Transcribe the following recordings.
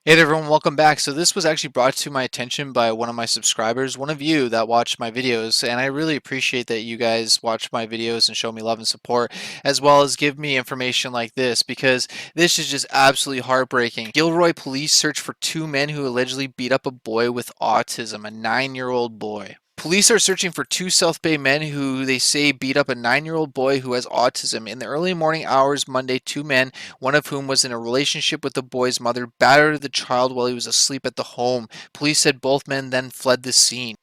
Hey there, everyone, welcome back. So this was actually brought to my attention by one of my subscribers, one of you that watch my videos, and I really appreciate that you guys watch my videos and show me love and support, as well as give me information like this, because this is just absolutely heartbreaking. Gilroy police search for two men who allegedly beat up a boy with autism, a 9-year-old boy. Police are searching for two South Bay men who they say beat up a 9-year-old boy who has autism. In the early morning hours Monday, two men, one of whom was in a relationship with the boy's mother, battered the child while he was asleep at the home. Police said both men then fled the scene.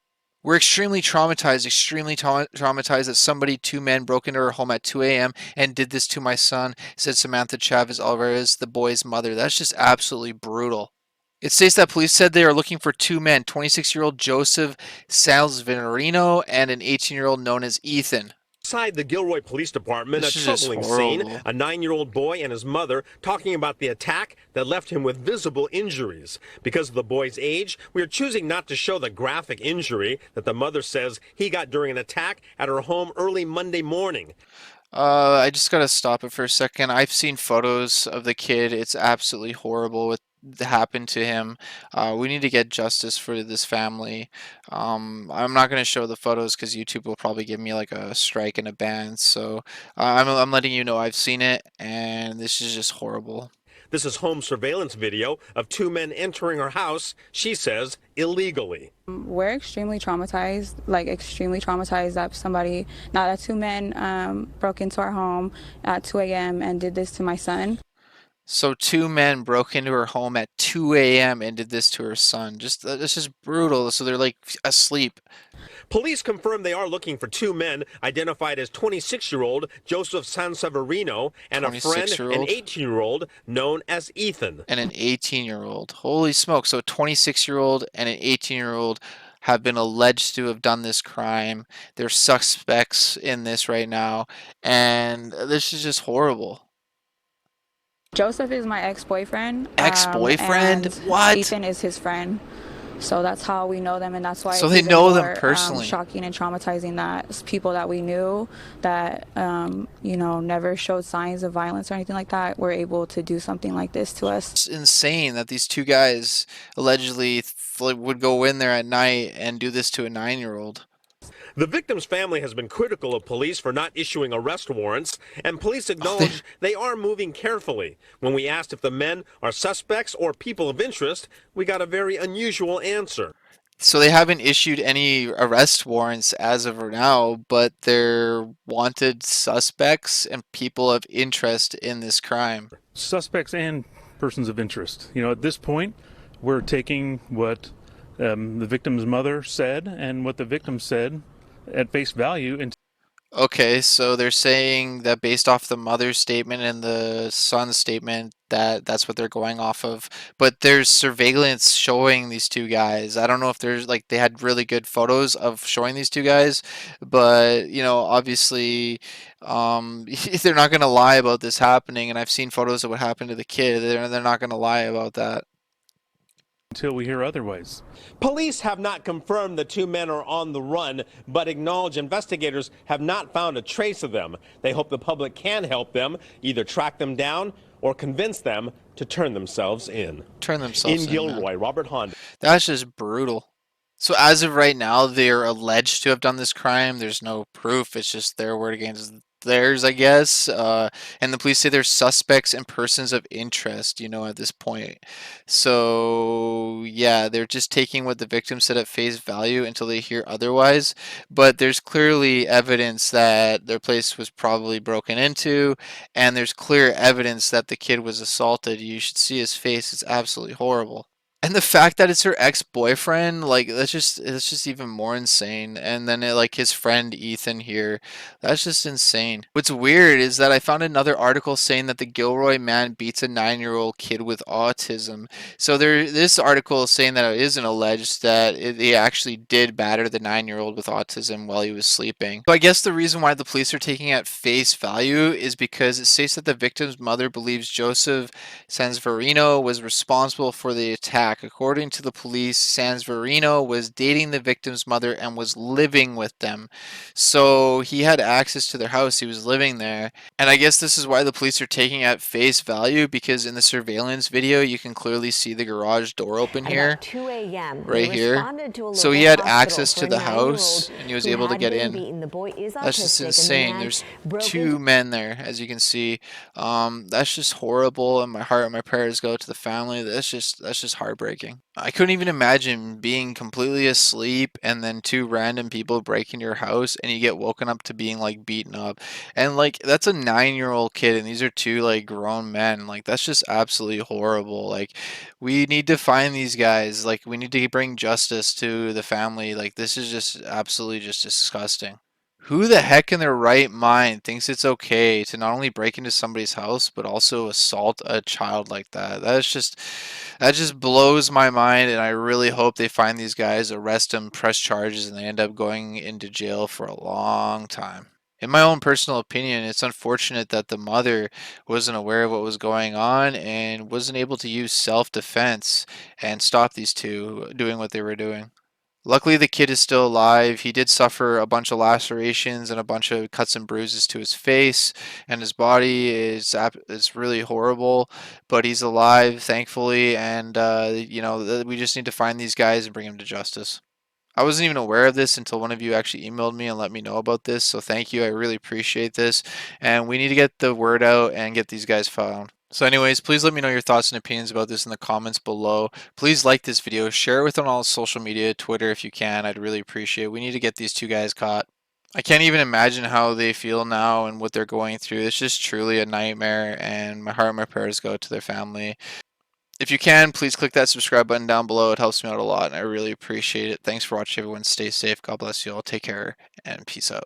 We're extremely traumatized that two men broke into our home at 2 a.m. and did this to my son, said Samantha Chavez Alvarez, the boy's mother. That's just absolutely brutal. It states that police said they are looking for two men, 26-year-old Joseph Sanseverino and an 18-year-old known as Ethan. Inside the Gilroy Police Department, a This is just troubling scene. horrible. A 9-year-old boy and his mother talking about the attack that left him with visible injuries. Because of the boy's age, we are choosing not to show the graphic injury that the mother says he got during an attack at her home early Monday morning. I just gotta stop it for a second. I've seen photos of the kid. It's absolutely horrible what happened to him. We need to get justice for this family. I'm not gonna show the photos because YouTube will probably give me like a strike and a ban. So I'm letting you know I've seen it, and this is just horrible. This is home surveillance video of two men entering her house, she says, illegally. We're extremely traumatized, that two men broke into our home at 2 a.m. and did this to my son. So two men broke into her home at 2 a.m. and did this to her son. Just this is brutal. So they're like asleep. Police confirm they are looking for two men identified as 26-year-old Joseph Sanseverino and a friend, an 18-year-old known as Ethan. And an 18-year-old. Holy smoke. So a 26-year-old and an 18-year-old have been alleged to have done this crime. They're suspects in this right now. And this is just horrible. Joseph is my ex-boyfriend. Ex-boyfriend? And What? Ethan is his friend. So that's how we know them, and that's why So it's they even know them more, personally. shocking and traumatizing that it's people that we knew that never showed signs of violence or anything like that were able to do something like this to us. It's insane that these two guys allegedly would go in there at night and do this to a 9-year-old. The victim's family has been critical of police for not issuing arrest warrants, and police acknowledge they are moving carefully. When we asked if the men are suspects or people of interest, we got a very unusual answer. So they haven't issued any arrest warrants as of now, but they're wanted suspects and people of interest in this crime. Suspects and persons of interest. At this point, we're taking what the victim's mother said and what the victim said at face value. And Okay, so they're saying that based off the mother's statement and the son's statement that that's what they're going off of. But there's surveillance showing these two guys. I don't know if there's like they had really good photos of showing these two guys, but obviously they're not going to lie about this happening, and I've seen photos of what happened to the kid. They're not going to lie about that. until we hear otherwise. Police have not confirmed the two men are on the run, but acknowledge investigators have not found a trace of them. They hope the public can help them, either track them down or convince them to turn themselves in. In Gilroy, man. Robert Honda. That's just brutal. So as of right now, they're alleged to have done this crime. There's no proof. It's just their word against theirs, I guess. And the police say they're suspects and persons of interest, at this point. So yeah, they're just taking what the victim said at face value until they hear otherwise. But there's clearly evidence that their place was probably broken into, and there's clear evidence that the kid was assaulted. You should see his face. It's absolutely horrible. And the fact that it's her ex-boyfriend, like that's just even more insane. And then like his friend Ethan here, that's just insane. What's weird is that I found another article saying that the Gilroy man beats a 9-year-old kid with autism. So this article is saying that it isn't alleged that he actually did batter the 9-year-old with autism while he was sleeping. So I guess the reason why the police are taking it at face value is because it states that the victim's mother believes Joseph Sanseverino was responsible for the attack. attack. According to the police, Sanseverino was dating the victim's mother and was living with them. So he had access to their house. He was living there. And I guess this is why the police are taking it at face value, because in the surveillance video, you can clearly see the garage door open At here, about 2 a.m., they right here. responded to a So he local had hospital access for to a the 9-year-old house and he was who able to had get been in. beaten. The boy is That's just autistic, and the insane. man There's broke two men there, as you can see. That's just horrible, and my heart and my prayers go to the family. That's just heartbreaking. I couldn't even imagine being completely asleep and then two random people break into your house and you get woken up to being like beaten up. And like that's a 9-year-old kid and these are two like grown men. Like that's just absolutely horrible. Like we need to find these guys. Like we need to bring justice to the family. Like this is just absolutely just disgusting. Who the heck in their right mind thinks it's okay to not only break into somebody's house but also assault a child like that? That just blows my mind, and I really hope they find these guys, arrest them, press charges, and they end up going into jail for a long time. In my own personal opinion, it's unfortunate that the mother wasn't aware of what was going on and wasn't able to use self-defense and stop these two doing what they were doing. Luckily, the kid is still alive. He did suffer a bunch of lacerations and a bunch of cuts and bruises to his face, and his body is really horrible. But he's alive, thankfully, and we just need to find these guys and bring them to justice. I wasn't even aware of this until one of you actually emailed me and let me know about this. So thank you. I really appreciate this. And we need to get the word out and get these guys found. So anyways, please let me know your thoughts and opinions about this in the comments below. Please like this video, share it with on all social media, Twitter if you can. I'd really appreciate it. We need to get these two guys caught. I can't even imagine how they feel now and what they're going through. It's just truly a nightmare, and my heart and my prayers go to their family. If you can, please click that subscribe button down below. It helps me out a lot, and I really appreciate it. Thanks for watching, everyone. Stay safe. God bless you all. Take care, and peace out.